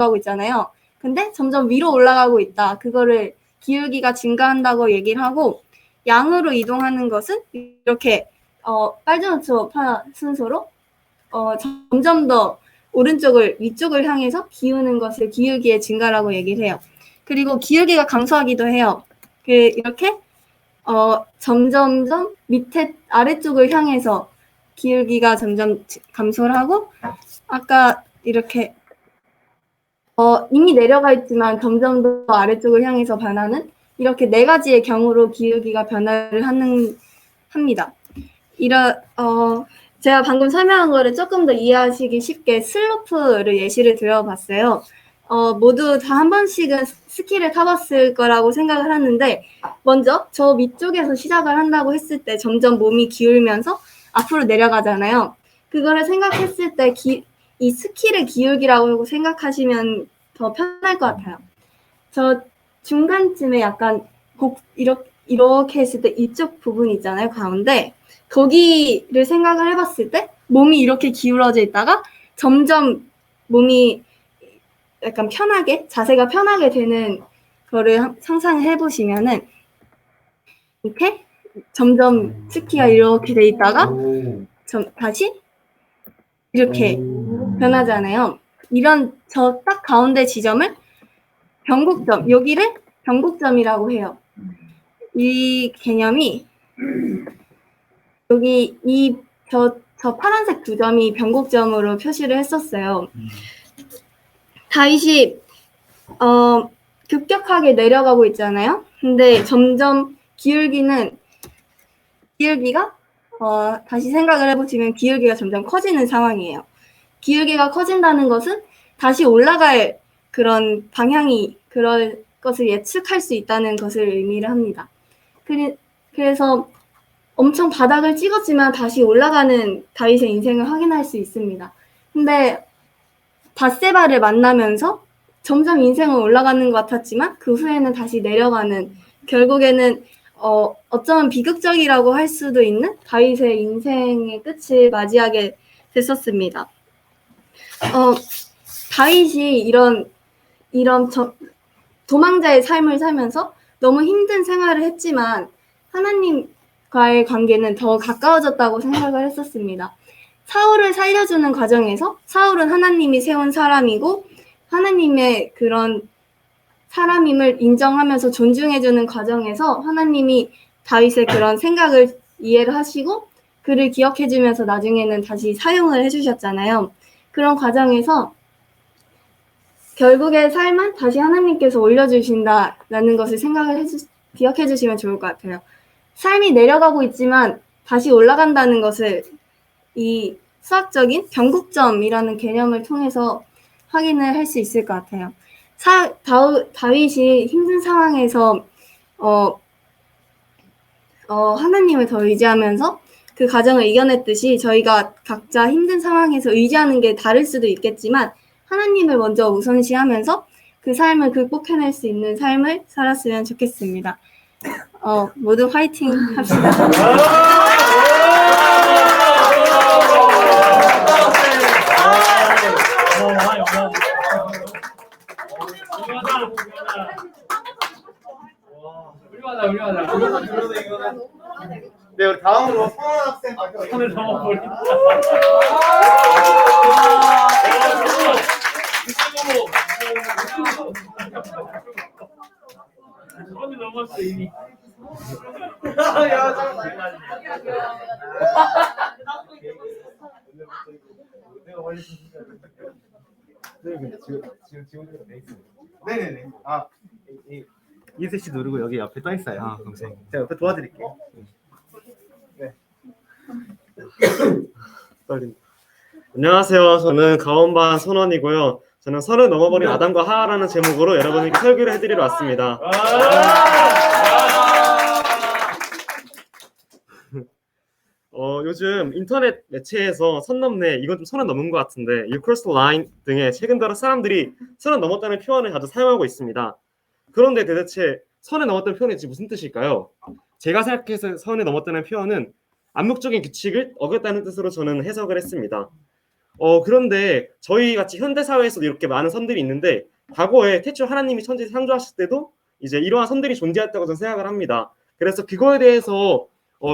내려가고 있잖아요. 근데 점점 위로 올라가고 있다. 그거를 기울기가 증가한다고 얘기를 하고, 양으로 이동하는 것은 이렇게 빨주노초 순서로 점점 더 오른쪽을 위쪽을 향해서 기우는 것을 기울기의 증가라고 얘기를 해요. 그리고 기울기가 감소하기도 해요. 이렇게 점점점 밑에 아래쪽을 향해서 기울기가 점점 감소를 하고, 아까 이렇게 이미 내려가 있지만 점점 더 아래쪽을 향해서 변하는 이렇게 네 가지의 경우로 기울기가 변화를 합니다. 제가 방금 설명한 거를 조금 더 이해하시기 쉽게 슬로프를 예시를 들어봤어요. 모두 다 한 번씩은 스키를 타봤을 거라고 생각을 하는데, 먼저 저 위쪽에서 시작을 한다고 했을 때 점점 몸이 기울면서 앞으로 내려가잖아요. 그거를 생각했을 때 이 스키를 기울기라고 생각하시면 더 편할 것 같아요. 저 중간쯤에 약간 이렇게 했을 때 이쪽 부분 있잖아요, 가운데. 거기를 생각을 해봤을 때 몸이 이렇게 기울어져 있다가 점점 몸이 약간 편하게, 자세가 편하게 되는 거를 상상을 해보시면은 이렇게 점점 스키가 이렇게 돼 있다가 다시 이렇게 변하잖아요. 이런 저 딱 가운데 지점을 변곡점, 여기를 변곡점이라고 해요. 이 개념이 여기 저 파란색 두 점이 변곡점으로 표시를 했었어요. 다윗이 급격하게 내려가고 있잖아요. 근데 점점 기울기가 다시 생각을 해보시면 기울기가 점점 커지는 상황이에요. 기울기가 커진다는 것은 다시 올라갈 그런 방향이 그럴 것을 예측할 수 있다는 것을 의미를 합니다. 그래서 엄청 바닥을 찍었지만 다시 올라가는 다윗의 인생을 확인할 수 있습니다. 근데 밧세바를 만나면서 점점 인생은 올라가는 것 같았지만 그 후에는 다시 내려가는, 결국에는 어쩌면 비극적이라고 할 수도 있는 다윗의 인생의 끝을 맞이하게 됐었습니다. 다윗이 이런 도망자의 삶을 살면서 너무 힘든 생활을 했지만 하나님과의 관계는 더 가까워졌다고 생각을 했었습니다. 사울을 살려주는 과정에서 사울은 하나님이 세운 사람이고 하나님의 그런 사람임을 인정하면서 존중해주는 과정에서 하나님이 다윗의 그런 생각을 이해를 하시고 그를 기억해주면서 나중에는 다시 사용을 해주셨잖아요. 그런 과정에서 결국의 삶은 다시 하나님께서 올려주신다라는 것을 기억해 주시면 좋을 것 같아요. 삶이 내려가고 있지만 다시 올라간다는 것을 이 수학적인 변곡점이라는 개념을 통해서 확인을 할 수 있을 것 같아요. 다윗이 힘든 상황에서 하나님을 더 의지하면서 그 과정을 이겨냈듯이 저희가 각자 힘든 상황에서 의지하는 게 다를 수도 있겠지만 하나님을 먼저 우선시하면서 그 삶을 극복해낼 수 있는 삶을 살았으면 좋겠습니다. 모두 화이팅 합시다. 네, 우리 다음으로 성원 학생 손을 넘어버린다. 손을 넘었어 이미. 네네네. ESC 누르고 여기 옆에 떠 있어요. 동생. 제가 옆에 도와드릴게요. 네. 안녕하세요. 저는 가원반 선원이고요. 저는 선을 넘어버린 아담과 하와라는 제목으로 여러분에게 설교를 해드리러 왔습니다. 요즘 인터넷 매체에서 선 넘네, 이건 좀 선을 넘은 것 같은데, You crossed the line 등의 최근 들어 사람들이 선을 넘었다는 표현을 자주 사용하고 있습니다. 그런데 도대체 선을 넘었다는 표현이 무슨 뜻일까요? 제가 생각해서 선을 넘었다는 표현은 암묵적인 규칙을 어겼다는 뜻으로 저는 해석을 했습니다. 그런데 저희 같이 현대 사회에서도 이렇게 많은 선들이 있는데 과거에 태초 하나님이 천지 창조하실 때도 이제 이러한 선들이 존재했다고 저는 생각을 합니다. 그래서 그거에 대해서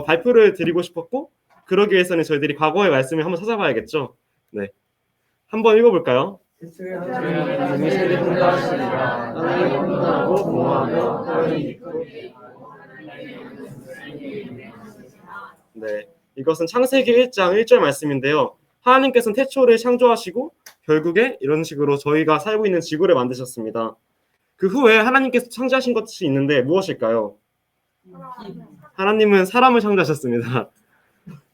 발표를 드리고 싶었고 그러기 위해서는 저희들이 과거의 말씀을 한번 찾아봐야겠죠. 네, 한번 읽어볼까요? 하나님이 세계 통과하시니라 땅을 혼돈하고 공허하며 땅이 있고 네, 이것은 창세기 1장 1절 말씀인데요. 하나님께서는 태초를 창조하시고 결국에 이런 식으로 저희가 살고 있는 지구를 만드셨습니다. 그 후에 하나님께서 창조하신 것이 있는데 무엇일까요? 하나님은 사람을 창조하셨습니다.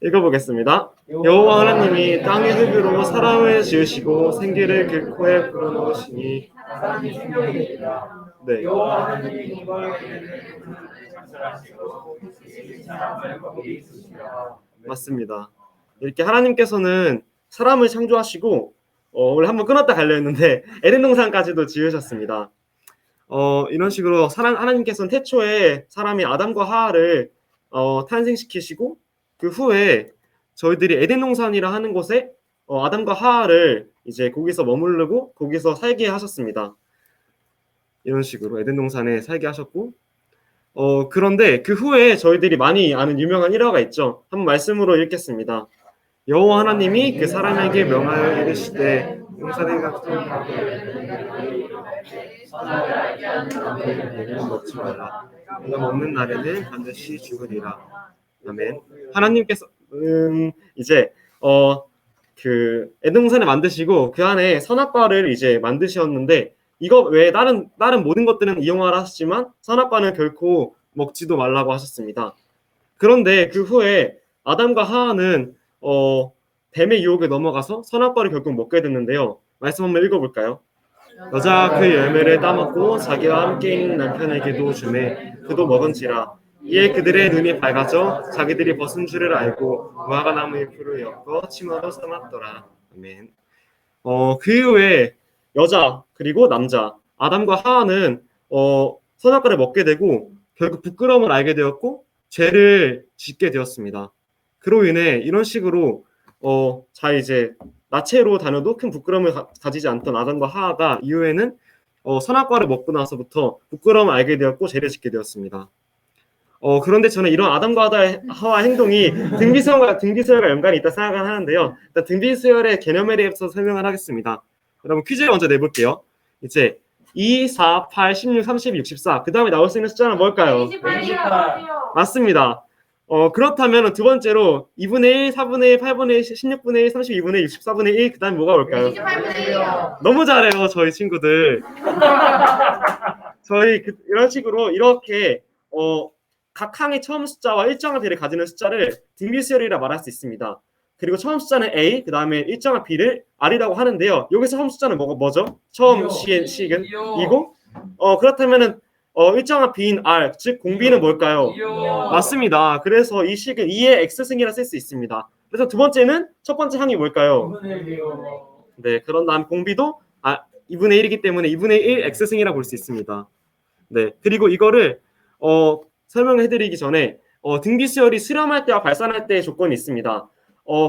읽어보겠습니다. 여호와 하나님이 땅의 흙으로 사람을 지으시고 생기를 그 코에 불어넣으시니 사람이 생명이 되리라. 네, 여호와 하나님이 이걸 창설하시고 사람을 거기 있으시라. 맞습니다. 이렇게 하나님께서는 사람을 창조하시고 원래 한번 끊었다 가려 했는데 에덴 동산까지도 지으셨습니다. 이런 식으로 하나님께서는 태초에 사람이 아담과 하와를 탄생시키시고 그 후에 저희들이 에덴 동산이라 하는 곳에 아담과 하와를 이제 거기서 머무르고 거기서 살게 하셨습니다. 이런 식으로 에덴 동산에 살게 하셨고 그런데 그 후에 저희들이 많이 아는 유명한 일화가 있죠. 한번 말씀으로 읽겠습니다. 여호와 하나님이 그 사람에게 명하여 이르시되 용사된 같은 너는 먹지 말라. 네가 먹는 날에는 반드시 죽으리라. 아멘. 하나님께서 이제 그 에덴동산을 만드시고 그 안에 선악과를 이제 만드셨는데 이거 외에 다른 모든 것들은 이용하라 하셨지만 선악과는 결코 먹지도 말라고 하셨습니다. 그런데 그 후에 아담과 하와는 뱀의 유혹에 넘어가서 선악과를 결국 먹게 됐는데요. 말씀 한번 읽어볼까요? 여자가 그 열매를 따먹고 자기와 함께 있는 남편에게도 주매 그도 먹은지라. 이에 그들의 눈이 밝아져 자기들이 벗은 줄을 알고 무화과 나무 잎으로 엮어 치마로 삼았더라. 아멘. 그 이후에 여자 그리고 남자 아담과 하와는 선악과를 먹게 되고 결국 부끄러움을 알게 되었고 죄를 짓게 되었습니다. 그로 인해 이런 식으로 이제 나체로 다녀도 큰 부끄러움을 가지지 않던 아담과 하와가 이후에는 선악과를 먹고 나서부터 부끄러움을 알게 되었고 죄를 짓게 되었습니다. 그런데 저는 이런 아담과 하와 행동이 등비수열과 연관이 있다 생각을 하는데요. 일단 등비수열의 개념에 대해서 설명을 하겠습니다. 여러분 퀴즈를 먼저 내볼게요. 이제 2, 4, 8, 16, 32, 64. 그 다음에 나올 수 있는 숫자는 뭘까요? 28이요. 맞습니다. 그렇다면 두 번째로 2분의 1, 4분의 1, 8분의 1, 16분의 1, 32분의 1, 64분의 1. 그 다음에 뭐가 올까요? 28분의 1이요. 너무 잘해요, 저희 친구들. 저희 이런 식으로 이렇게 각 항의 처음 숫자와 일정한 비를 가지는 숫자를 등비수열이라 말할 수 있습니다. 그리고 처음 숫자는 A, 그 다음에 일정한 B를 R이라고 하는데요. 여기서 처음 숫자는 뭐죠? 처음 식은 2고 그렇다면은 일정한 B인 R, 즉 공비는 뭘까요? 맞습니다. 그래서 이 식은 2의 X승이라 쓸 수 있습니다. 그래서 두 번째는 첫 번째 항이 뭘까요? 2분의 1이요. 네, 그런 다음 공비도 2분의 1이기 때문에 2분의 1 X승이라 볼 수 있습니다. 네, 그리고 이거를 설명해드리기 전에 등비수열이 수렴할 때와 발산할 때의 조건이 있습니다.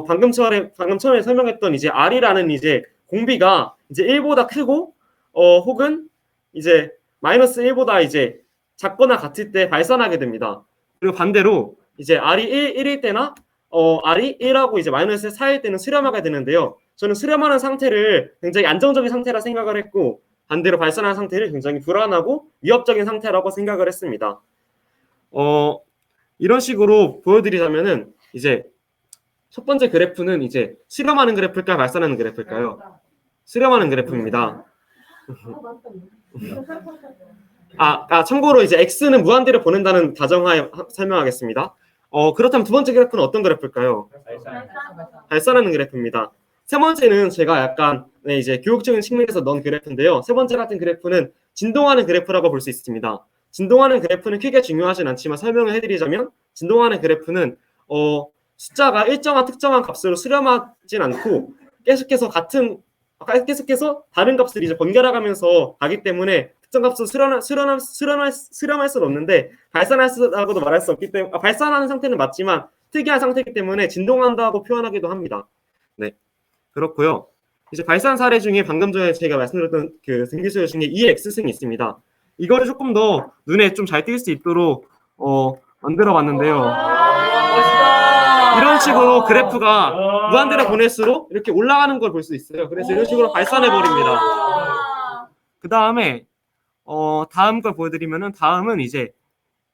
방금 처음에 설명했던 이제 R이라는 이제 공비가 이제 1보다 크고 혹은 이제 마이너스 1보다 이제 작거나 같을 때 발산하게 됩니다. 그리고 반대로 이제 R이 1일 때나 R이 1하고 이제 마이너스 4일 때는 수렴하게 되는데요. 저는 수렴하는 상태를 굉장히 안정적인 상태라 생각을 했고 반대로 발산하는 상태를 굉장히 불안하고 위협적인 상태라고 생각을 했습니다. 이런 식으로 보여드리자면은 이제 첫 번째 그래프는 이제 수렴하는 그래프일까요? 발산하는 그래프일까요? 수렴하는 그래프입니다. 참고로 이제 x는 무한대로 보낸다는 가정하에 설명하겠습니다. 그렇다면 두 번째 그래프는 어떤 그래프일까요? 발산하는 그래프입니다. 세 번째는 제가 약간 이제 교육적인 측면에서 넣은 그래프인데요. 세 번째 같은 그래프는 진동하는 그래프라고 볼 수 있습니다. 진동하는 그래프는 크게 중요하진 않지만 설명을 해드리자면 진동하는 그래프는 숫자가 일정한 특정한 값으로 수렴하진 않고 계속해서 다른 값을 이제 번갈아가면서 가기 때문에 특정 값을 수렴할 수는 없는데 발산할 수라고도 말할 수 없기 때문에 발산하는 상태는 맞지만 특이한 상태이기 때문에 진동한다고 표현하기도 합니다. 네. 그렇고요. 이제 발산 사례 중에 방금 전에 제가 말씀드렸던 그 등기소요 중에 EX승이 있습니다. 이거를 조금 더 눈에 좀 잘 띌 수 있도록 만들어 봤는데요. 멋있다. 이런 식으로 그래프가 무한대로 보낼수록 이렇게 올라가는 걸 볼 수 있어요. 그래서 이런 식으로 발산해 버립니다. 그 다음에 다음 걸 보여드리면은 다음은 이제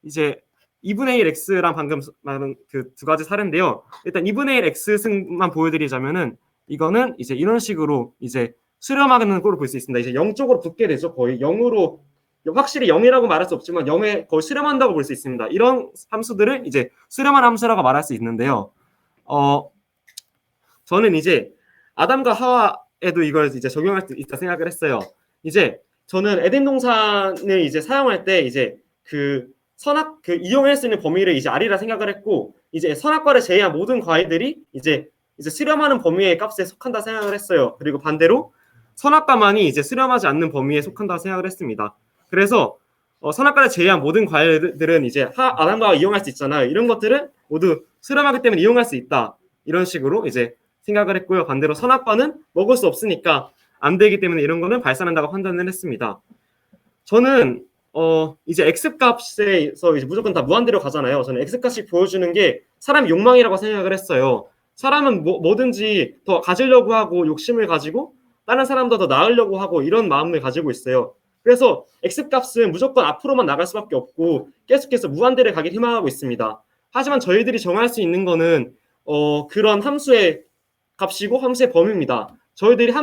2분의 1 x랑 방금 말한 그 두 가지 사례인데요. 일단 2분의 1 x 승만 보여드리자면은 이거는 이제 이런 식으로 이제 수렴하는 꼴을 볼 수 있습니다. 이제 0 쪽으로 붙게 되죠. 거의 0으로 확실히 0이라고 말할 수 없지만 0에 거의 수렴한다고 볼 수 있습니다. 이런 함수들을 이제 수렴한 함수라고 말할 수 있는데요. 저는 이제 아담과 하와에도 이걸 이제 적용할 수 있다 생각을 했어요. 이제 저는 에덴 동산을 이제 사용할 때 이제 이용할 수 있는 범위를 이제 R이라 생각을 했고, 이제 선악과를 제외한 모든 과일들이 이제 수렴하는 범위의 값에 속한다 생각을 했어요. 그리고 반대로 선악과만이 이제 수렴하지 않는 범위에 속한다 생각을 했습니다. 그래서 선악과를 제외한 모든 과일들은 이제 아담과 이용할 수 있잖아요. 이런 것들은 모두 수렴하기 때문에 이용할 수 있다. 이런 식으로 이제 생각을 했고요. 반대로 선악과는 먹을 수 없으니까 안 되기 때문에 이런 거는 발산한다고 판단을 했습니다. 저는 이제 X값에서 이제 무조건 다 무한대로 가잖아요. 저는 X값이 보여주는 게 사람의 욕망이라고 생각을 했어요. 사람은 뭐든지 더 가지려고 하고 욕심을 가지고 다른 사람도 더 나으려고 하고 이런 마음을 가지고 있어요. 그래서 X값은 무조건 앞으로만 나갈 수밖에 없고 계속해서 무한대를 가길 희망하고 있습니다. 하지만 저희들이 정할 수 있는 거는 그런 함수의 값이고 함수의 범위입니다. 저희들이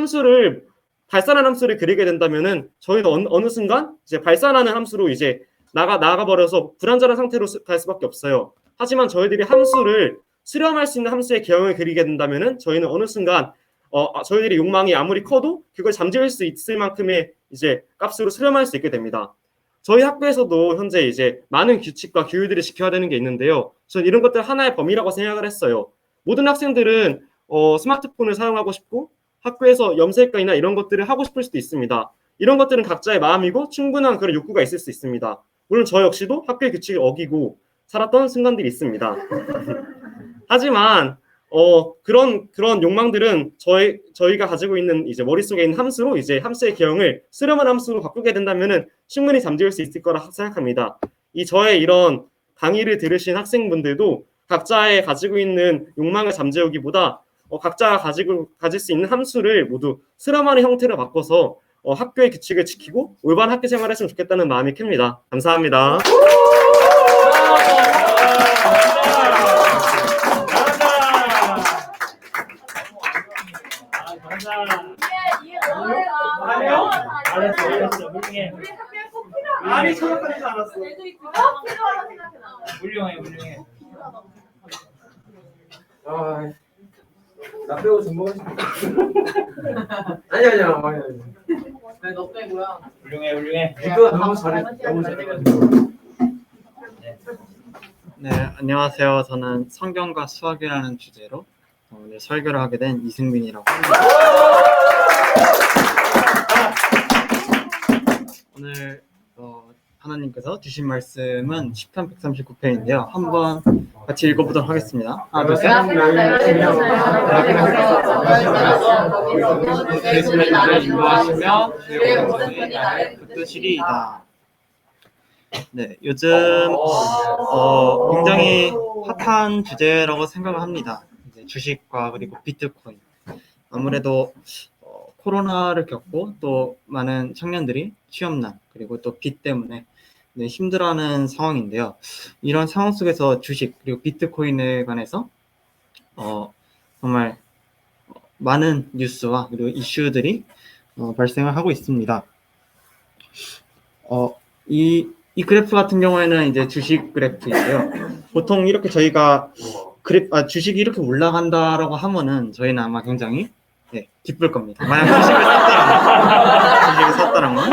발산하는 함수를 그리게 된다면은 저희는 어느 순간 이제 발산하는 함수로 이제 나가버려서 불완전한 상태로 갈 수밖에 없어요. 하지만 저희들이 함수를 수렴할 수 있는 함수의 개형을 그리게 된다면은 저희는 어느 순간 저희들의 욕망이 아무리 커도 그걸 잠재울 수 있을 만큼의 이제 값으로 수렴할 수 있게 됩니다. 저희 학교에서도 현재 이제 많은 규칙과 규율들을 지켜야 되는 게 있는데요. 저는 이런 것들 하나의 범위라고 생각을 했어요. 모든 학생들은 스마트폰을 사용하고 싶고 학교에서 염색이나 이런 것들을 하고 싶을 수도 있습니다. 이런 것들은 각자의 마음이고 충분한 그런 욕구가 있을 수 있습니다. 물론 저 역시도 학교의 규칙을 어기고 살았던 순간들이 있습니다. 하지만 그런 욕망들은 저희가 가지고 있는 이제 머릿속에 있는 함수로 이제 함수의 개형을 수렴한 함수로 바꾸게 된다면은 충분히 잠재울 수 있을 거라 생각합니다. 저의 이런 강의를 들으신 학생분들도 각자의 가지고 있는 욕망을 잠재우기보다 각자가 가질 수 있는 함수를 모두 수렴하는 형태로 바꿔서 학교의 규칙을 지키고 올바른 학교 생활을 했으면 좋겠다는 마음이 큽니다. 감사합니다. 아니 저작하지 않았어. 훌륭해. 나 빼고 준범 아니야. 왜 너 빼고야? 훌륭해. 이거 너무 잘해. 너무 잘해. 네, 안녕하세요. 저는 성경과 수학이라는 주제로 오늘 설교를 하게 된 이승민이라고 합니다. 오늘 하나님께서 주신 말씀은 시편 139편인데요. 한번 같이 읽어보도록 하겠습니다. 하나, 둘, 셋. 그리스도의 나를 인도하시며 그의 오른손이 나를 붙드시리이다. 네, 요즘 굉장히 핫한 주제라고 생각을 합니다. 이제 주식과 그리고 비트코인. 아무래도 코로나를 겪고 또 많은 청년들이 취업난 그리고 또 빚 때문에 힘들어하는 상황인데요. 이런 상황 속에서 주식 그리고 비트코인에 관해서 정말 많은 뉴스와 그리고 이슈들이 발생을 하고 있습니다. 이 그래프 같은 경우에는 이제 주식 그래프인데요. 보통 이렇게 저희가 주식이 이렇게 올라간다라고 하면은 저희는 아마 굉장히 기쁠 겁니다. 만약 주식을 샀다라면.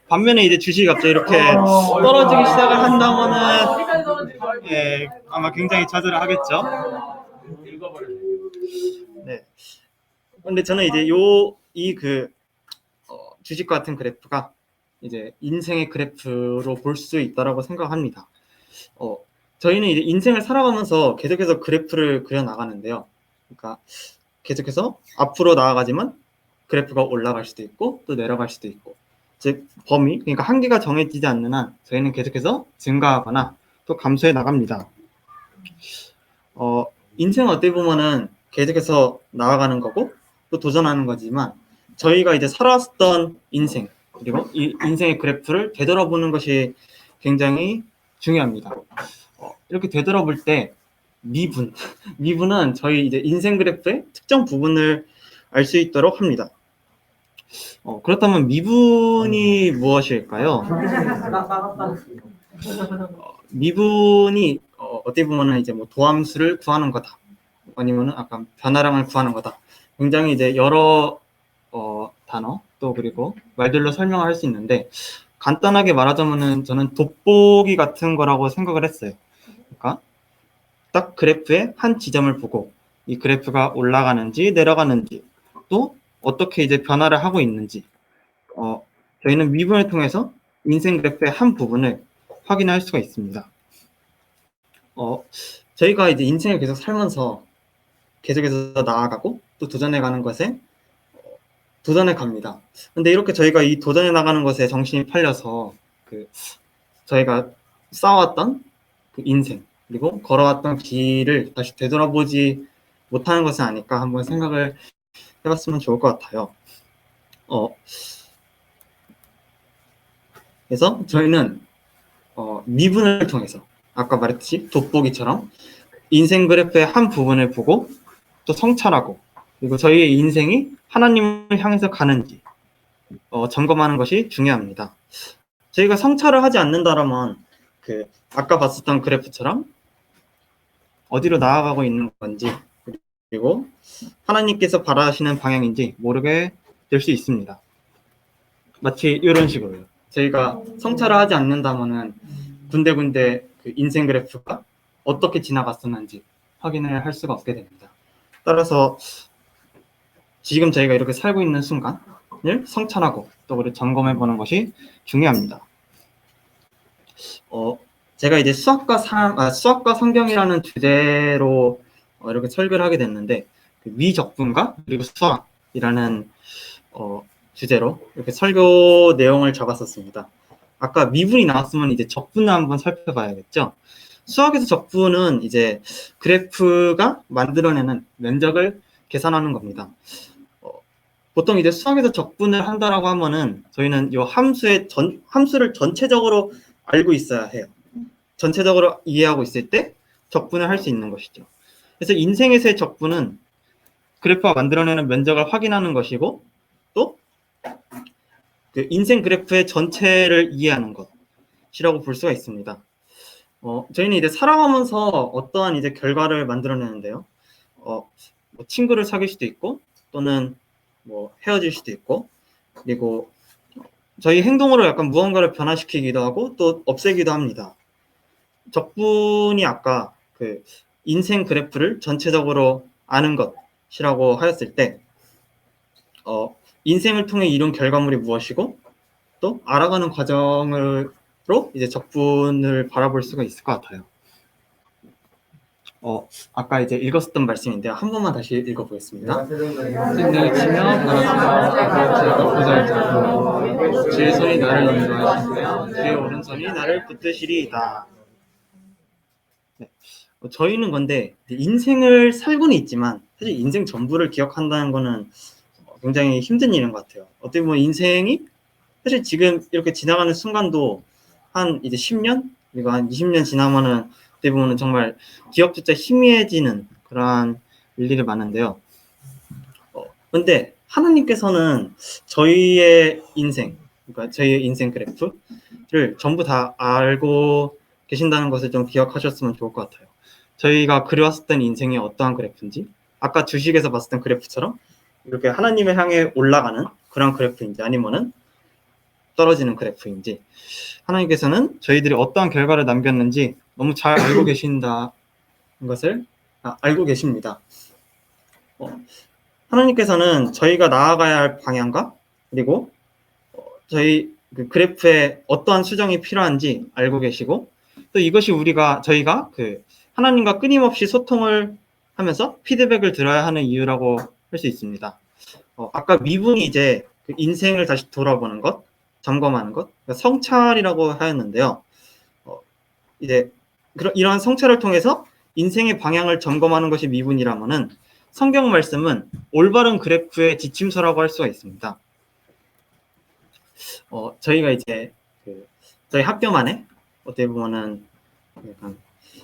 반면에 이제 주식이 갑자기 이렇게 떨어지기 시작을 한다면은 아마 굉장히 좌절을 하겠죠. 네. 근데 저는 이제 주식 같은 그래프가 이제 인생의 그래프로 볼 수 있다라고 생각합니다. 저희는 이제 인생을 살아가면서 계속해서 그래프를 그려 나가는데요. 그러니까 계속해서 앞으로 나아가지만 그래프가 올라갈 수도 있고 또 내려갈 수도 있고, 즉 범위, 그러니까 한계가 정해지지 않는 한 저희는 계속해서 증가하거나 또 감소해 나갑니다. 인생은 어떻게 보면은 계속해서 나아가는 거고 또 도전하는 거지만, 저희가 이제 살아왔던 인생 그리고 이 인생의 그래프를 되돌아보는 것이 굉장히 중요합니다. 이렇게 되돌아볼 때 미분은 저희 이제 인생 그래프의 특정 부분을 알 수 있도록 합니다. 그렇다면 미분이 무엇일까요? 미분이 어떻게 보면은 이제 뭐 도함수를 구하는 거다, 아니면은 아까 변화량을 구하는 거다. 굉장히 이제 여러 단어 또 그리고 말들로 설명을 할 수 있는데, 간단하게 말하자면은 저는 돋보기 같은 거라고 생각을 했어요. 그러니까 딱 그래프의 한 지점을 보고 이 그래프가 올라가는지 내려가는지 또 어떻게 이제 변화를 하고 있는지, 저희는 미분을 통해서 인생 그래프의 한 부분을 확인할 수가 있습니다. 저희가 이제 인생을 계속 살면서 계속해서 나아가고 또 도전해가는 것에 도전해 갑니다. 근데 이렇게 저희가 이 도전해 나가는 것에 정신이 팔려서 저희가 쌓아왔던 그 인생 그리고 걸어왔던 길을 다시 되돌아보지 못하는 것은 아닐까 한번 생각을 해봤으면 좋을 것 같아요. 그래서 저희는 미분을 통해서 아까 말했듯이 돋보기처럼 인생 그래프의 한 부분을 보고 또 성찰하고, 그리고 저희의 인생이 하나님을 향해서 가는지 점검하는 것이 중요합니다. 저희가 성찰을 하지 않는다라면 아까 봤었던 그래프처럼 어디로 나아가고 있는 건지 그리고 하나님께서 바라시는 방향인지 모르게 될 수 있습니다. 마치 이런 식으로요. 저희가 성찰을 하지 않는다면은 군데군데 그 인생 그래프가 어떻게 지나갔었는지 확인을 할 수가 없게 됩니다. 따라서 지금 저희가 이렇게 살고 있는 순간을 성찰하고 또 그리고 점검해 보는 것이 중요합니다. 제가 이제 수학과 성경이라는 주제로 이렇게 설교를 하게 됐는데, 미적분과 그리고 수학이라는 주제로 이렇게 설교 내용을 적었었습니다. 아까 미분이 나왔으면 이제 적분을 한번 살펴봐야겠죠. 수학에서 적분은 이제 그래프가 만들어내는 면적을 계산하는 겁니다. 보통 이제 수학에서 적분을 한다라고 하면은 저희는 이 함수를 전체적으로 알고 있어야 해요. 전체적으로 이해하고 있을 때 적분을 할 수 있는 것이죠. 그래서 인생에서의 적분은 그래프가 만들어내는 면적을 확인하는 것이고, 또 그 인생 그래프의 전체를 이해하는 것이라고 볼 수가 있습니다. 저희는 이제 살아가면서 어떠한 이제 결과를 만들어내는데요. 뭐 친구를 사귈 수도 있고, 또는 뭐 헤어질 수도 있고, 그리고 저희 행동으로 약간 무언가를 변화시키기도 하고 또 없애기도 합니다. 적분이 아까 그 인생 그래프를 전체적으로 아는 것이라고 하였을 때, 인생을 통해 이룬 결과물이 무엇이고 또 알아가는 과정으로 이제 적분을 바라볼 수가 있을 것 같아요. 아까 이제 읽었었던 말씀인데요. 한 번만 다시 읽어보겠습니다. 생명이 치며 바라보며 보살펴 주의 손이 나를 인도하시며 주의 오른손이 나를 붙드시리이다. 네. 저희는 근데 인생을 살고는 있지만 사실 인생 전부를 기억한다는 거는 굉장히 힘든 일인 것 같아요. 어떻게 보면 인생이 사실 지금 이렇게 지나가는 순간도 한 이제 10년 그리고 한 20년 지나면은 어떻게 보면 정말 기억조차 희미해지는 그러한 일들이 많은데요. 근데 하나님께서는 저희의 인생, 그러니까 저희의 인생 그래프를 전부 다 알고 계신다는 것을 좀 기억하셨으면 좋을 것 같아요. 저희가 그려왔었던 인생이 어떠한 그래프인지, 아까 주식에서 봤었던 그래프처럼 이렇게 하나님을 향해 올라가는 그런 그래프인지 아니면은 떨어지는 그래프인지, 하나님께서는 저희들이 어떠한 결과를 남겼는지 너무 잘 알고 계신다는 것을 알고 계십니다. 하나님께서는 저희가 나아가야 할 방향과 그리고 저희 그 그래프에 어떠한 수정이 필요한지 알고 계시고, 또 이것이 저희가 그 하나님과 끊임없이 소통을 하면서 피드백을 들어야 하는 이유라고 할 수 있습니다. 아까 미분이 이제 그 인생을 다시 돌아보는 것, 점검하는 것, 그러니까 성찰이라고 하였는데요. 이제 이러한 성찰을 통해서 인생의 방향을 점검하는 것이 미분이라면은 성경 말씀은 올바른 그래프의 지침서라고 할 수가 있습니다. 저희가 이제 저희 학교만의 어떻게 보면은 약간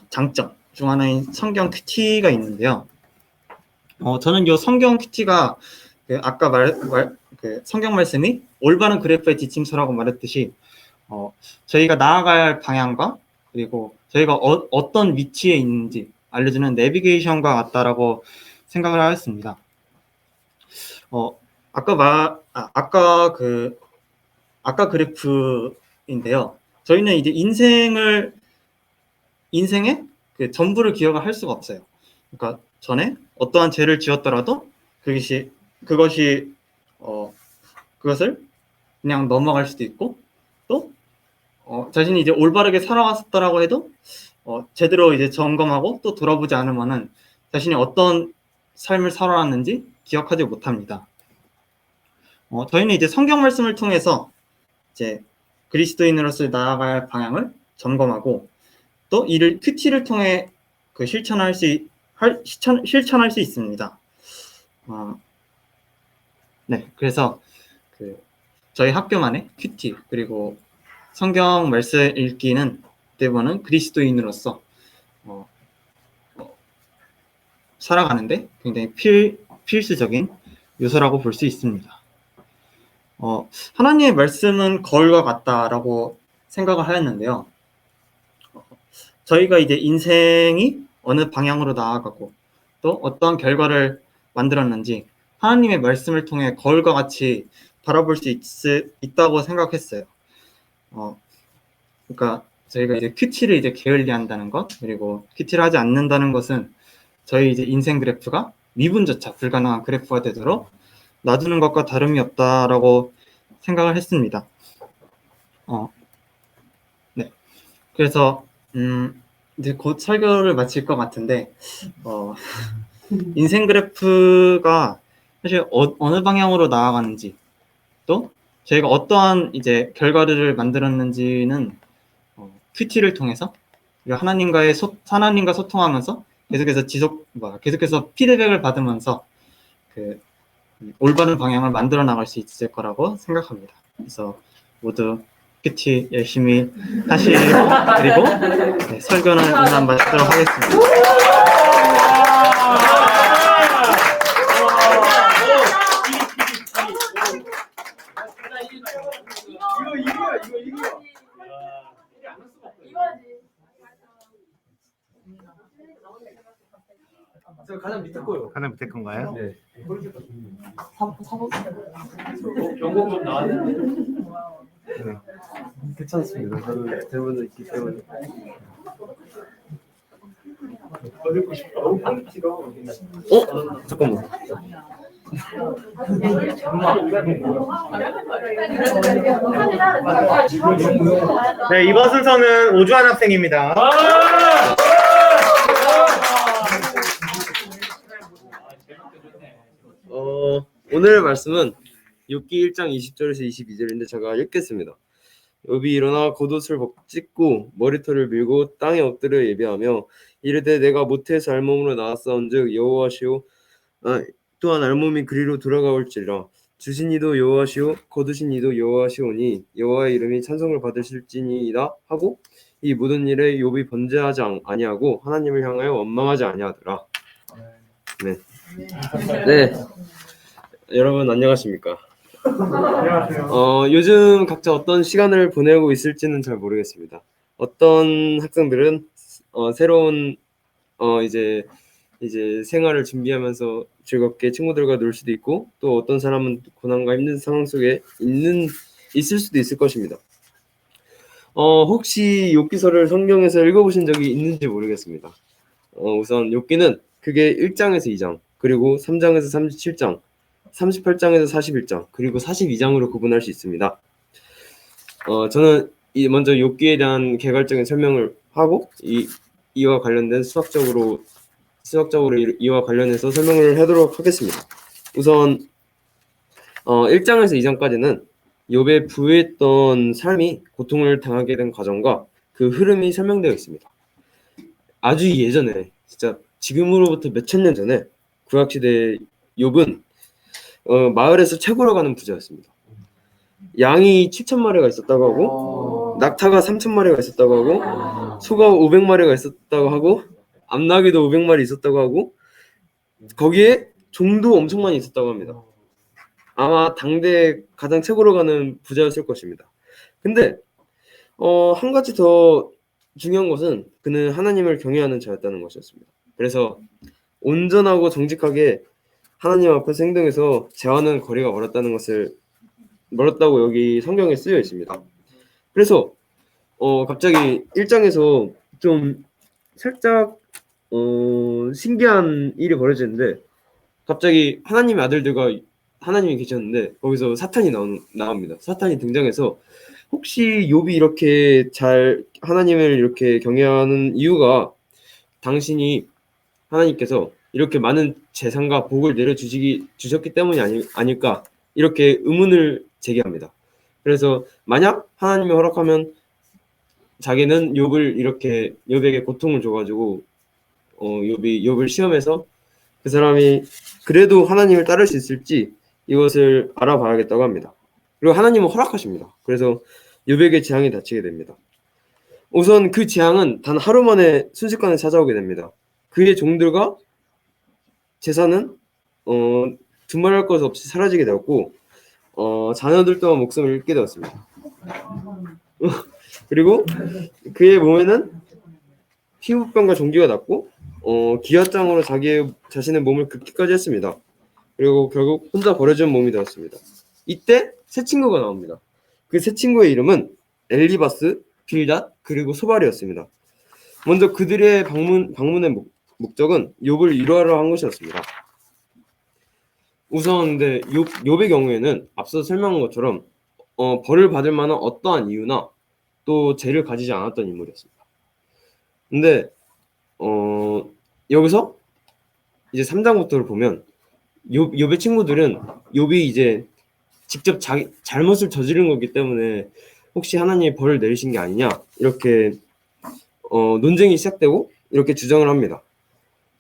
장점 중 하나인 성경 큐티가 있는데요. 저는 이 성경 큐티가 아까 그 성경 말씀이 올바른 그래프의 지침서라고 말했듯이 저희가 나아갈 방향과 그리고 저희가 어떤 위치에 있는지 알려주는 내비게이션과 같다라고 생각을 하였습니다. 아까 그래프인데요. 저희는 이제 인생의 그 전부를 기억을 할 수가 없어요. 그러니까 전에 어떠한 죄를 지었더라도 그것을 그냥 넘어갈 수도 있고 또 자신이 이제 올바르게 살아왔더라고 해도 제대로 이제 점검하고 또 돌아보지 않으면은 자신이 어떤 삶을 살아왔는지 기억하지 못합니다. 저희는 이제 성경 말씀을 통해서 이제 그리스도인으로서 나아갈 방향을 점검하고 또 이를 큐티를 통해 실천할 수 있습니다. 네, 그래서 저희 학교만의 큐티 그리고 성경 말씀 읽기는 대부분은 그리스도인으로서 살아가는데 굉장히 필수적인 요소라고 볼 수 있습니다. 하나님의 말씀은 거울과 같다라고 생각을 하였는데요. 저희가 이제 인생이 어느 방향으로 나아가고 또 어떠한 결과를 만들었는지 하나님의 말씀을 통해 거울과 같이 바라볼 수 있다고 생각했어요. 그러니까 저희가 이제 큐티를 이제 게을리한다는 것 그리고 큐티를 하지 않는다는 것은 저희 이제 인생 그래프가 미분조차 불가능한 그래프가 되도록 놔두는 것과 다름이 없다라고 생각을 했습니다. 네. 그래서 이제 곧 설교를 마칠 것 같은데 인생 그래프가 사실 어느 방향으로 나아가는지 또 저희가 어떠한 이제 결과를 만들었는지는 큐티를 통해서 하나님과 소통하면서 계속해서 피드백을 받으면서 올바른 방향을 만들어 나갈 수 있을 거라고 생각합니다. 그래서 모두 큐티 열심히 하시고 그리고 설교는 이만 마치도록 하겠습니다. 가장 밑에 거요. 가장 밑에 건가요? 네. 경고 좀 나왔는데. 네. 괜찮습니다. 저는 대본도 있기 때문에. 걸리고 싶다. 너무 싫어. 잠깐만. 네, 이번 순서는 오주환 학생입니다. 오늘 말씀은 욥기 1장 20절에서 22절인데 제가 읽겠습니다. 욥이 일어나 겉옷을 찢고 머리털을 밀고 땅에 엎드려 예배하며 이르되 내가 모태에서 알몸으로 나왔사온즉 여호와시오 또한 알몸이 그리로 돌아가올지라 주신 이도 여호와시오 거두신 이도 여호와시오니 여호와의 이름이 찬송을 받으실지니이다 하고 이 모든 일에 욥이 번제하지 아니하고 하나님을 향하여 원망하지 아니하더라. 네. 여러분 안녕하십니까? 요즘 각자 어떤 시간을 보내고 있을지는 잘 모르겠습니다. 어떤 학생들은 새로운 이제 생활을 준비하면서 즐겁게 친구들과 놀 수도 있고 또 어떤 사람은 고난과 힘든 상황 속에 있을 수도 있을 것입니다. 혹시 욥기서를 성경에서 읽어보신 적이 있는지 모르겠습니다. 우선 욥기는 그게 1장에서 2장 그리고 3장에서 37장 38장에서 41장 그리고 42장으로 구분할 수 있습니다. 저는 먼저 욥기에 대한 개괄적인 설명을 하고 이와 관련된 수학적으로 이와 관련해서 설명을 하도록 하겠습니다. 우선 1장에서 2장까지는 욥의 부유했던 삶이 고통을 당하게 된 과정과 그 흐름이 설명되어 있습니다. 아주 예전에, 진짜 지금으로부터 몇천 년 전에 구약시대 욥은 마을에서 최고로 가는 부자였습니다. 양이 7,000마리가 있었다고 하고, 낙타가 3,000마리가 있었다고 하고, 소가 500마리가 있었다고 하고, 암나귀도 500마리 있었다고 하고, 거기에 종도 엄청 많이 있었다고 합니다. 아마 당대 가장 최고로 가는 부자였을 것입니다. 근데 한 가지 더 중요한 것은 그는 하나님을 경외하는 자였다는 것이었습니다. 그래서 온전하고 정직하게 하나님 앞에서 행동해서 죄와는 거리가 멀었다고 여기 성경에 쓰여 있습니다. 그래서 갑자기 1장에서 좀 살짝 신기한 일이 벌어지는데, 갑자기 하나님의 아들들과 하나님이 계셨는데 거기서 사탄이 나옵니다. 사탄이 등장해서 혹시 욥이 이렇게 잘 하나님을 이렇게 경외하는 이유가 당신이 하나님께서 이렇게 많은 재산과 복을 주셨기 때문이 아닐까, 이렇게 의문을 제기합니다. 그래서 만약 하나님이 허락하면 자기는 욥에게 고통을 줘가지고 욥을 시험해서 그 사람이 그래도 하나님을 따를 수 있을지 이것을 알아봐야겠다고 합니다. 그리고 하나님은 허락하십니다. 그래서 욥에게 재앙이 닥치게 됩니다. 우선 그 재앙은 단 하루 만에 순식간에 찾아오게 됩니다. 그의 종들과 재산은 두말할 것 없이 사라지게 되었고, 자녀들 또한 목숨을 잃게 되었습니다. 그리고 그의 몸에는 피부병과 종기가 났고, 기아장으로 자신의 몸을 긁기까지 했습니다. 그리고 결국 혼자 버려진 몸이 되었습니다. 이때 세 친구가 나옵니다. 그 세 친구의 이름은 엘리바스, 빌닷, 그리고 소발이었습니다. 먼저 그들의 방문의 목적은 욥을 위로하려 한 것이었습니다. 우선 근데 욥의 경우에는 앞서 설명한 것처럼 벌을 받을 만한 어떠한 이유나 또 죄를 가지지 않았던 인물이었습니다. 근데 여기서 이제 3장부터를 보면 욥의 친구들은 욥이 이제 직접 잘못을 저지른 거기 때문에 혹시 하나님이 벌을 내리신 게 아니냐, 이렇게 논쟁이 시작되고 이렇게 주장을 합니다.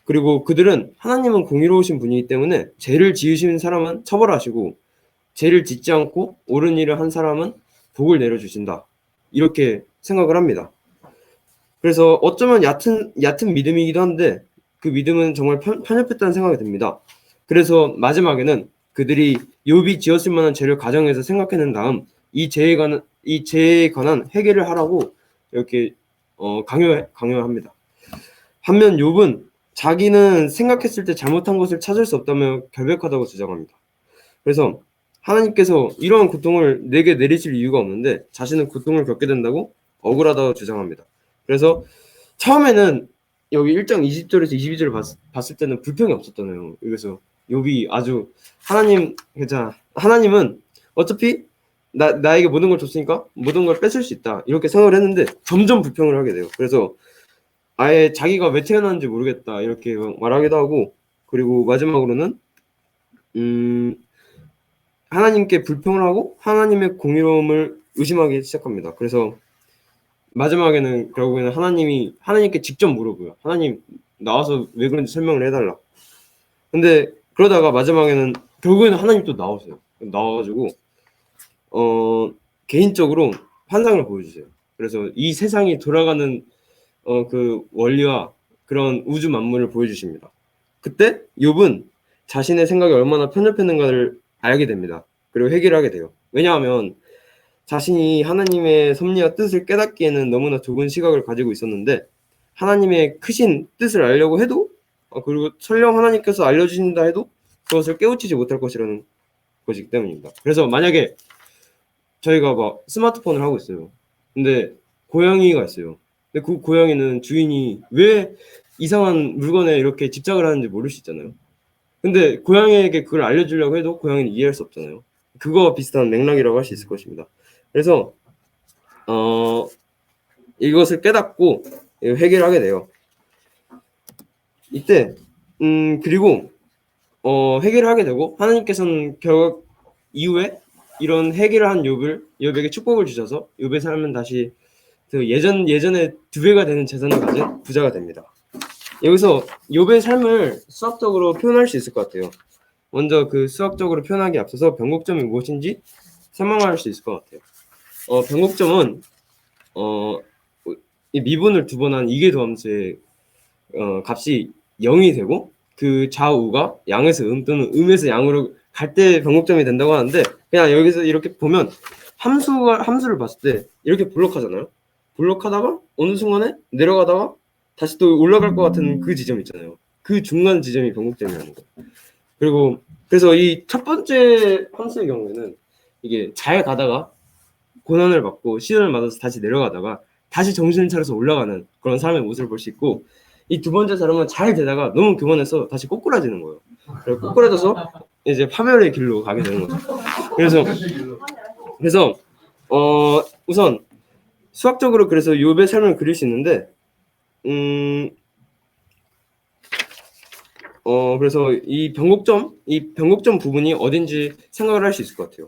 그리고 그들은 하나님은 공의로우신 분이기 때문에 죄를 지으신 사람은 처벌하시고 죄를 짓지 않고 옳은 일을 한 사람은 복을 내려주신다, 이렇게 생각을 합니다. 그래서 어쩌면 얕은 믿음이기도 한데 그 믿음은 정말 편협했다는 생각이 듭니다. 그래서 마지막에는 그들이 욥이 지었을 만한 죄를 가정해서 생각해낸 다음 이 죄에 관한 회개를 하라고 이렇게 강요합니다. 반면 욥은 자기는 생각했을 때 잘못한 것을 찾을 수 없다며 결백하다고 주장합니다. 그래서 하나님께서 이러한 고통을 내게 내리실 이유가 없는데 자신은 고통을 겪게 된다고 억울하다고 주장합니다. 그래서 처음에는 여기 1장 20절에서 22절을 봤을 때는 불평이 없었잖아요. 그래서 욥이 아주 하나님은 어차피 나에게 모든 걸 줬으니까 모든 걸 뺏을 수 있다, 이렇게 생각을 했는데 점점 불평을 하게 돼요. 그래서 아예 자기가 왜 태어났는지 모르겠다, 이렇게 말하기도 하고, 그리고 마지막으로는 하나님께 불평을 하고 하나님의 공의로움을 의심하기 시작합니다. 그래서 마지막에는 결국에는 하나님께 직접 물어보요. 하나님, 나와서 왜 그런지 설명을 해달라. 근데 그러다가 마지막에는 결국에는 하나님 또 나와가지고 개인적으로 환상을 보여주세요. 그래서 이 세상이 돌아가는 그 원리와 그런 우주 만물을 보여주십니다. 그때 욥은 자신의 생각이 얼마나 편협했는가를 알게 됩니다. 그리고 회개를 하게 돼요. 왜냐하면 자신이 하나님의 섭리와 뜻을 깨닫기에는 너무나 좁은 시각을 가지고 있었는데 하나님의 크신 뜻을 알려고 해도 그리고 설령 하나님께서 알려주신다 해도 그것을 깨우치지 못할 것이라는 것이기 때문입니다. 그래서 만약에 저희가 막 스마트폰을 하고 있어요. 근데 고양이가 있어요. 근데 그 고양이는 주인이 왜 이상한 물건에 이렇게 집착을 하는지 모를 수 있잖아요. 근데 고양이에게 그걸 알려주려고 해도 고양이는 이해할 수 없잖아요. 그거와 비슷한 맥락이라고 할 수 있을 것입니다. 그래서 이것을 깨닫고 회개를 하게 돼요. 이때 그리고 회개를 하게 되고 하나님께서는 결국 이후에 이런 회개를 한 욥에게 축복을 주셔서 욥의 삶은 다시 그 예전에 2배가 되는 재산을 가진 부자가 됩니다. 여기서 욥의 삶을 수학적으로 표현할 수 있을 것 같아요. 먼저 그 수학적으로 표현하기 앞서서 변곡점이 무엇인지 설명할 수 있을 것 같아요. 변곡점은 이 미분을 2번 한 이계 도함수의 값이 0이 되고 그 좌우가 양에서 또는 음에서 양으로 갈 때 변곡점이 된다고 하는데, 그냥 여기서 이렇게 보면 함수를 봤을 때 이렇게 블록하잖아요. 블록하다가 어느 순간에 내려가다가 다시 또 올라갈 것 같은 그 지점 있잖아요. 그 중간 지점이 변곡점이라는 거예요. 그리고 그래서 이 첫 번째 함수의 경우에는 이게 잘 가다가 고난을 받고 시련을 받아서 다시 내려가다가 다시 정신을 차려서 올라가는 그런 사람의 모습을 볼 수 있고, 이 2번째 사람은 잘 되다가 너무 교만해서 다시 꼬꾸라지는 거예요. 그래서 꼬꾸라져서 이제 파멸의 길로 가게 되는 거죠. 그래서 우선 수학적으로 그래서 욥의 삶을 그릴 수 있는데, 그래서 이 변곡점 부분이 어딘지 생각을 할 수 있을 것 같아요.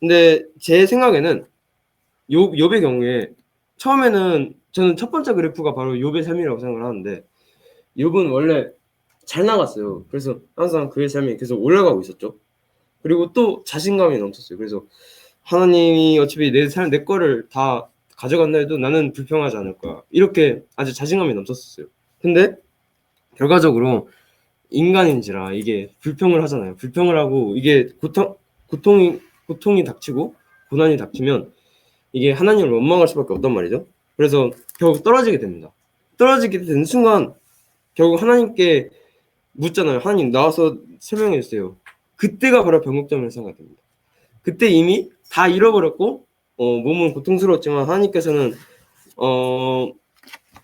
근데 제 생각에는 욥의 경우에 처음에는 저는 첫 번째 그래프가 바로 욥의 삶이라고 생각을 하는데, 욥은 원래 잘 나갔어요. 그래서 항상 그의 삶이 계속 올라가고 있었죠. 그리고 또 자신감이 넘쳤어요. 그래서 하나님이 어차피 내 거를 다 가져간다 해도 나는 불평하지 않을 거야, 이렇게 아주 자신감이 넘쳤었어요. 근데 결과적으로 인간인지라 이게 불평을 하잖아요. 불평을 하고 이게 고통이 닥치고 고난이 닥치면 이게 하나님을 원망할 수밖에 없단 말이죠. 그래서 결국 떨어지게 됩니다. 떨어지게 된 순간 결국 하나님께 묻잖아요. 하나님 나와서 설명해 주세요. 그때가 바로 변곡점이라고 생각됩니다. 그때 이미 다 잃어버렸고 몸은 고통스러웠지만 하나님께서는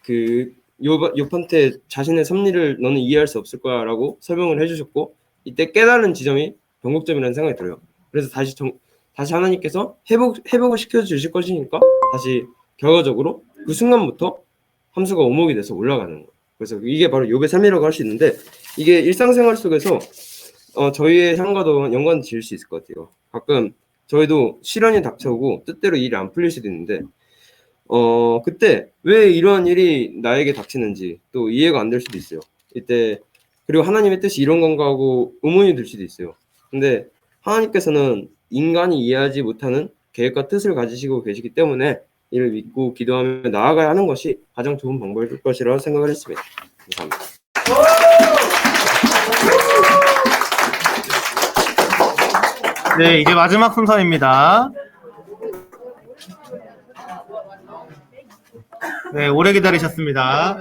그 욥한테 자신의 섭리를 너는 이해할 수 없을 거야 라고 설명을 해주셨고, 이때 깨달은 지점이 변곡점이라는 생각이 들어요. 그래서 다시 하나님께서 회복을 시켜주실 것이니까 다시 결과적으로 그 순간부터 함수가 오목이 돼서 올라가는 거예요. 그래서 이게 바로 욥의 삶이라고 할 수 있는데, 이게 일상생활 속에서 저희의 삶과도 연관 지을 수 있을 것 같아요. 가끔 저희도 시련이 닥쳐오고 뜻대로 일이 안 풀릴 수도 있는데 그때 왜 이러한 일이 나에게 닥치는지 또 이해가 안 될 수도 있어요. 이때 그리고 하나님의 뜻이 이런 건가 하고 의문이 들 수도 있어요. 근데 하나님께서는 인간이 이해하지 못하는 계획과 뜻을 가지시고 계시기 때문에 이를 믿고 기도하며 나아가야 하는 것이 가장 좋은 방법일 것이라고 생각을 했습니다. 감사합니다. 네, 이제 마지막 순서입니다. 네, 오래 기다리셨습니다.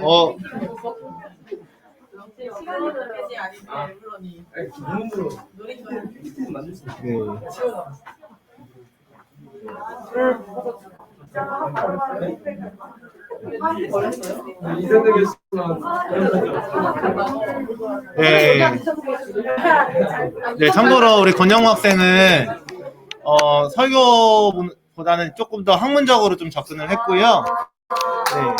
네. 네, 참고로 우리 권영우 학생은 설교보다는 조금 더 학문적으로 좀 접근을 했고요. 네.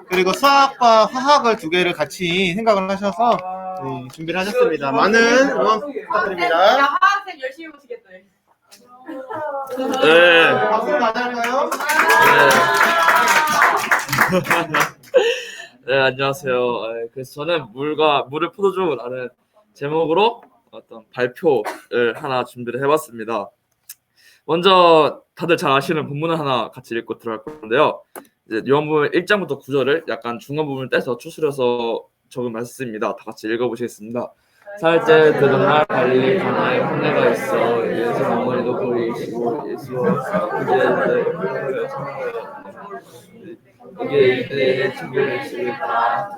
그리고 수학과 화학을 2개를 같이 생각을 하셔서 네, 준비를 하셨습니다. 많은 응원 부탁드립니다. 야, 화학생 열심히 보시겠다. 네. 박수 맞을까요? 네, 안녕하세요. 그래서 저는 물을 포도주라는 제목으로 어떤 발표를 하나 준비를 해봤습니다. 먼저 다들 잘 아시는 본문을 하나 같이 읽고 들어갈 건데요. 이제 요한복음 1장부터 9절을 약간 중간 부분을 떼서 추스려서 적은 말씀입니다. 다 같이 읽어보시겠습니다. 사흘째 되던 날 갈릴리 가나에 혼례가 있어 예수 어머니도 보이시고 예수와 그제들 이게 이때의 준비를 시켰다.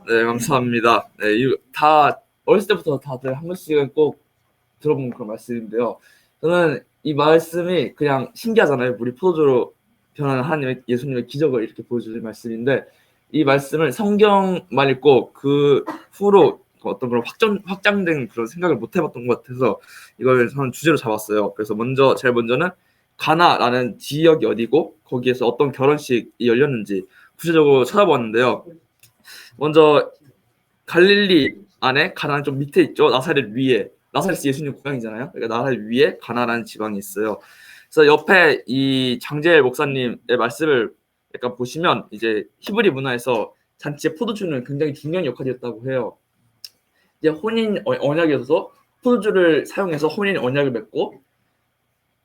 네, 감사합니다. 네, 이거 다 어렸을 때부터 다들 한 번씩은 꼭 들어본 그런 말씀인데요. 저는 이 말씀이 그냥 신기하잖아요. 물이 포도주로 변하는 하나님의 예수님의 기적을 이렇게 보여주는 말씀인데, 이 말씀을 성경만 읽고 그 후로 어떤 그런 확장된 그런 생각을 못 해봤던 것 같아서 이걸 저는 주제로 잡았어요. 그래서 제일 먼저는 가나라는 지역이 어디고 거기에서 어떤 결혼식이 열렸는지 구체적으로 찾아보았는데요. 먼저 갈릴리 안에 가나는 좀 밑에 있죠. 나사렛 위에. 나사렛이 예수님 고향이잖아요. 그러니까 나사렛 위에 가나라는 지방이 있어요. 그래서 옆에 이 장재일 목사님의 말씀을 약간 보시면 이제 히브리 문화에서 잔치의 포도주는 굉장히 중요한 역할이었다고 해요. 이제 혼인 언약에서 포도주를 사용해서 혼인 언약을 맺고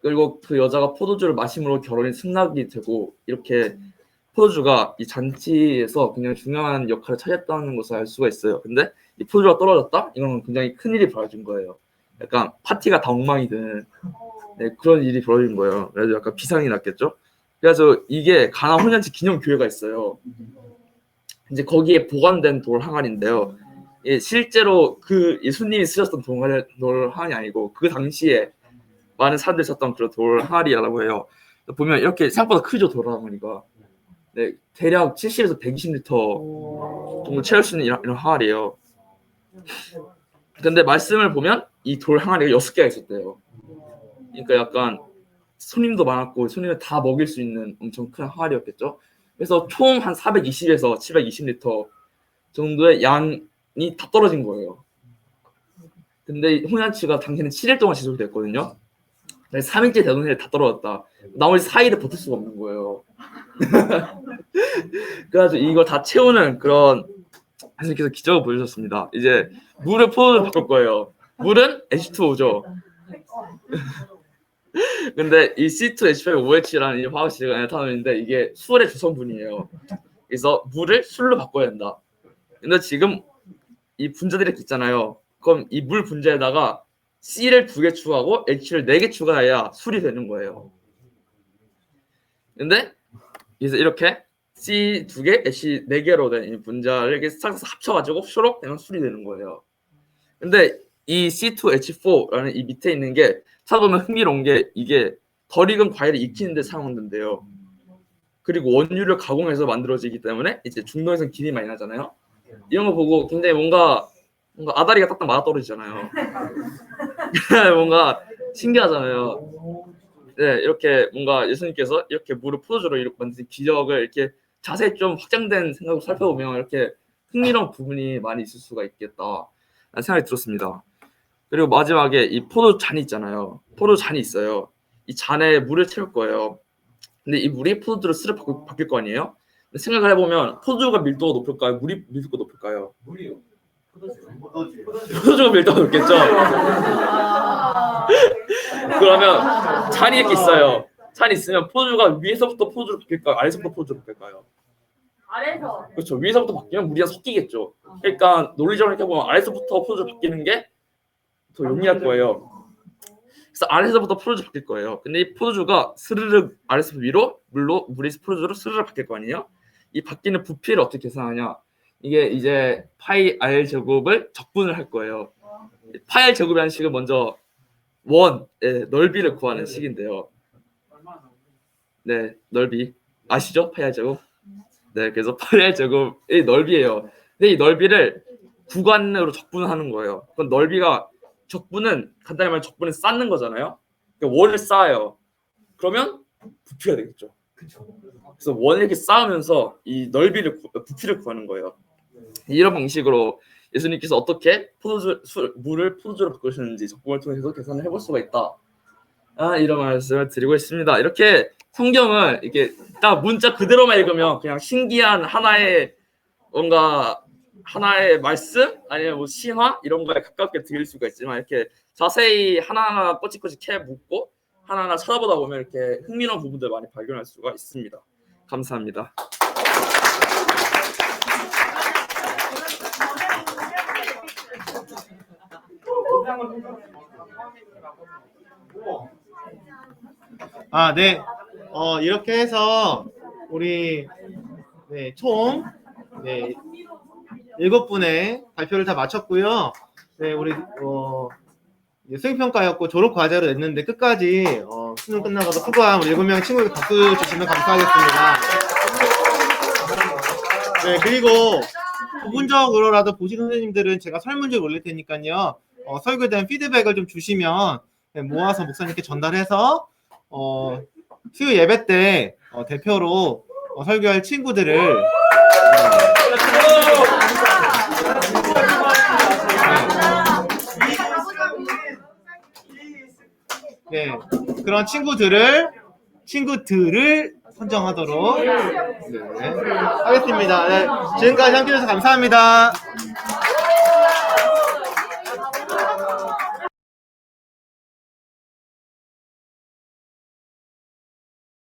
그리고 그 여자가 포도주를 마심으로 결혼이 승낙이 되고 이렇게 포도주가 이 잔치에서 굉장히 중요한 역할을 차지했다는 것을 알 수가 있어요. 근데 이 포도주가 떨어졌다? 이건 굉장히 큰일이 벌어진 거예요. 약간 파티가 다 엉망이 되는 그런 일이 벌어진 거예요. 그래서 약간 비상이 났겠죠. 그래서 이게 가나 혼연지 기념교회가 있어요. 이제 거기에 보관된 돌 항아리인데요. 실제로 그 예수님이 쓰셨던 돌 항아리 아니고 그 당시에 많은 사람들이 썼던 그런 돌 항아리라고 해요. 보면 이렇게 생각보다 크죠, 돌 항아리가. 네, 대략 70에서 120리터 정도 채울 수 있는 이런 항아리예요. 근데 말씀을 보면 이 돌 항아리가 6개가 있었대요. 그러니까 약간 손님도 많았고 손님을 다 먹일 수 있는 엄청 큰 항아리였겠죠. 그래서 총 한 420에서 720리터 정도의 양이 다 떨어진 거예요. 근데 혼연치가 당시에는 7일 동안 지속됐거든요. 3일째 되던 해에 다 떨어졌다. 나머지 4일을 버틸 수가 없는 거예요. 그래가지고 이걸 다 채우는 그런 예수님께서 기적을 보여주셨습니다. 이제 물을 포도주로 바꿀 거예요. 물은 H2O죠. 근데 이 C2H5OH라는 이 화학식 에탄올인데 이게 수월의 주성분이에요. 그래서 물을 술로 바꿔야 된다. 근데 지금 이 분자들이 있잖아요. 그럼 이 물 분자에다가 C를 2개 추가하고 H를 4개 추가해야 술이 되는 거예요. 근데 그래서 이렇게 C 2개, H 4개로 된 이 분자를 이렇게 싹 합쳐가지고 쇼록 되면 술이 되는 거예요. 근데 이 C2H4라는 이 밑에 있는 게 찾아보면 흥미로운 게 이게 덜 익은 과일을 익히는 데 사용된대요. 그리고 원유를 가공해서 만들어지기 때문에 이제 중동에서는 기름이 많이 나잖아요. 이런 거 보고 굉장히 뭔가 아다리가 딱딱 맞아 떨어지잖아요. 뭔가 신기하잖아요. 네, 이렇게 뭔가 예수님께서 이렇게 물을 포도주로 이렇게 만든 기적을 이렇게 자세히 좀 확장된 생각으로 살펴보면 이렇게 흥미로운 부분이 많이 있을 수가 있겠다 생각이 들었습니다. 그리고 마지막에 이 포도 잔이 있잖아요. 포도 잔이 있어요. 이 잔에 물을 채울 거예요. 근데 이 물이 포도주로 쓰러 바뀔 거 아니에요? 근데 생각을 해보면 포도주가 밀도가 높을까요? 물이 밀도가 높을까요? 물이요. 포도주가 밀도가 높겠죠. 그러면 잔이 이렇게 있어요. 잔이 있으면 포도주가 위에서부터 포도주로 바뀔까요? 아래서부터 포도주로 바뀔까요? 아래서. 그렇죠. 위에서부터 바뀌면 물이 섞이겠죠. 그러니까 논리적으로 이렇게 보면 아래서부터 포도주로 바뀌는 게 더 용이할 거예요. 그래서 아래서부터 포도주 바뀔 거예요. 근데 이 포도주가 스르륵 아래서부터 위로 물이 포도주로 스르륵 바뀔 거 아니에요? 이 바뀌는 부피를 어떻게 계산하냐? 이게 이제 파이 r 제곱을 적분을 할 거예요. 파이 r 제곱이라는 식은 먼저 원의 넓이를 구하는 식인데요. 네, 넓이 아시죠? 파이 r 제곱. 네, 그래서 파이 r 제곱의 넓이에요. 근데 이 넓이를 구간으로 적분하는 거예요. 그럼 넓이가 적분은 간단히 말하면 적분은 쌓는 거잖아요. 그러니까 원을 쌓아요. 그러면 부피가 되겠죠. 그래서 원을 이렇게 쌓으면서 이 부피를 구하는 거예요. 이런 방식으로 예수님께서 어떻게 물을 포도주로 바꾸셨는지 적분을 통해서 계산을 해볼 수가 있다. 이런 말씀을 드리고 있습니다. 이렇게 성경을 이렇게 딱 문자 그대로만 읽으면 그냥 신기한 하나의 말씀 아니면 뭐 신화 이런 거에 가깝게 들릴 수가 있지만 이렇게 자세히 하나하나 꼬치꼬치 묻고 하나하나 찾아보다 보면 이렇게 흥미로운 부분들 많이 발견할 수가 있습니다. 감사합니다. 네. 이렇게 해서 우리 총 7분의 발표를 다 마쳤고요. 네, 우리 수행평가였고 졸업 과제로 냈는데 끝까지 수능 끝나가도 수고한 우리 7명 친구에게 박수 주시면 감사하겠습니다. 네, 그리고 부분적으로라도 보신 선생님들은 제가 설문지를 올릴 테니까요. 설교에 대한 피드백을 좀 주시면 네, 모아서 목사님께 전달해서 수요 예배 때 대표로 설교할 친구들을 네, 그런 친구들을 선정하도록 네, 하겠습니다. 네, 지금까지 함께 해주셔서 감사합니다.